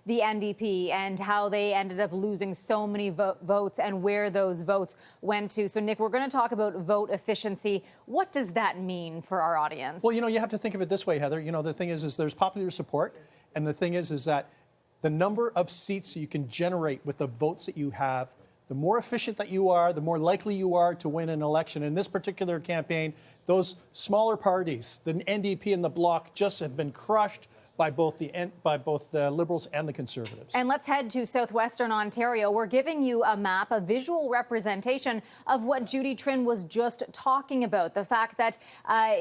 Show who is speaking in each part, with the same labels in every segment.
Speaker 1: the NDP and how they ended up losing so many votes and where those votes went to. So, Nick, we're going to talk about vote efficiency. What does that mean for our audience?
Speaker 2: Well, you have to think of it this way, Heather. The thing is there's popular support, and the thing is that the number of seats you can generate with the votes that you have, the more efficient that you are, the more likely you are to win an election. In this particular campaign, those smaller parties, the NDP and the Bloc, just have been crushed by both the Liberals and the Conservatives.
Speaker 1: And let's head to southwestern Ontario. We're giving you a map, a visual representation of what Judy Trinh was just talking about. The fact that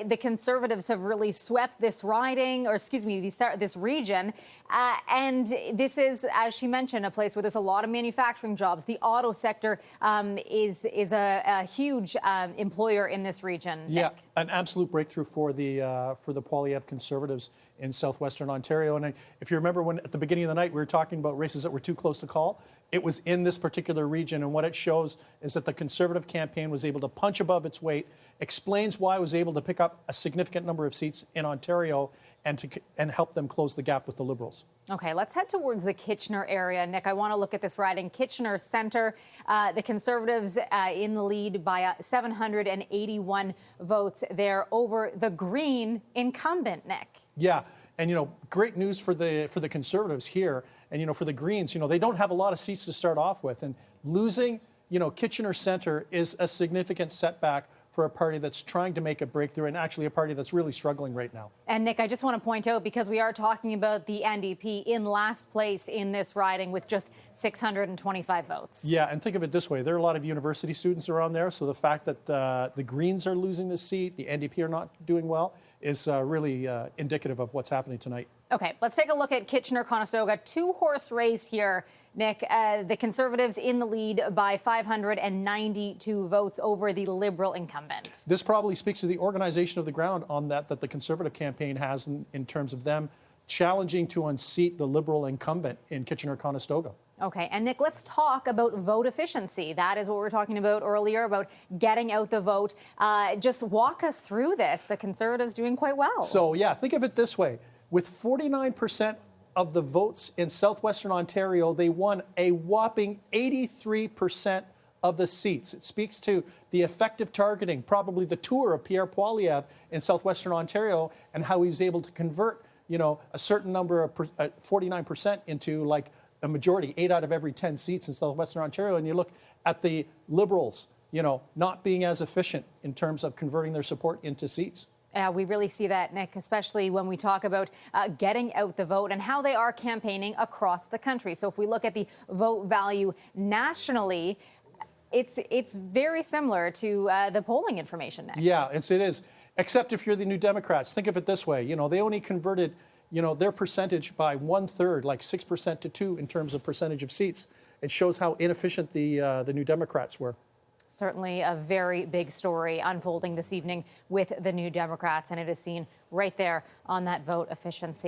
Speaker 1: the Conservatives have really swept this riding, or excuse me, this region. And this is, as she mentioned, a place where there's a lot of manufacturing jobs. The auto sector is a huge employer in this region.
Speaker 2: Yeah,
Speaker 1: Nick.
Speaker 2: An absolute breakthrough for the Poilievre Conservatives in southwestern Ontario. And if you remember when at the beginning of the night we were talking about races that were too close to call, it was in this particular region. And what it shows is that the Conservative campaign was able to punch above its weight, explains why it was able to pick up a significant number of seats in Ontario and help them close the gap with the Liberals.
Speaker 1: Okay, let's head towards the Kitchener area. Nick, I want to look at this riding. Kitchener Centre, the Conservatives in the lead by 781 votes there over the Green incumbent, Nick.
Speaker 2: Yeah, and great news for the Conservatives here, and for the Greens, they don't have a lot of seats to start off with, and losing, Kitchener Centre is a significant setback for a party that's trying to make a breakthrough, and actually a party that's really struggling right now.
Speaker 1: And Nick, I just want to point out, because we are talking about the NDP in last place in this riding with just 625 votes.
Speaker 2: Yeah, and think of it this way. There are a lot of university students around there, so the fact that the Greens are losing this seat, the NDP are not doing well, is really indicative of what's happening tonight.
Speaker 1: Okay, let's take a look at Kitchener-Conestoga. Two-horse race here, Nick. The Conservatives in the lead by 592 votes over the Liberal incumbent.
Speaker 2: This probably speaks to the organization of the ground on that the Conservative campaign has in terms of them challenging to unseat the Liberal incumbent in Kitchener-Conestoga.
Speaker 1: Okay, and Nick, let's talk about vote efficiency. That is what we were talking about earlier, about getting out the vote. Just walk us through this. The Conservatives doing quite well.
Speaker 2: So, yeah, think of it this way. With 49% of the votes in southwestern Ontario, they won a whopping 83% of the seats. It speaks to the effective targeting, probably the tour of Pierre Poilievre in southwestern Ontario, and how he's able to convert, a certain number of 49% into like a majority, 8 out of every 10 seats in southwestern Ontario. And you look at the Liberals, not being as efficient in terms of converting their support into seats.
Speaker 1: We really see that, Nick, especially when we talk about getting out the vote and how they are campaigning across the country. So if we look at the vote value nationally, it's very similar to the polling information, Nick.
Speaker 2: Yeah, it is. Except if you're the New Democrats. Think of it this way. They only converted, their percentage by 1/3, like 6% to 2% in terms of percentage of seats. It shows how inefficient the New Democrats were.
Speaker 1: Certainly a very big story unfolding this evening with the New Democrats, and it is seen right there on that vote efficiency.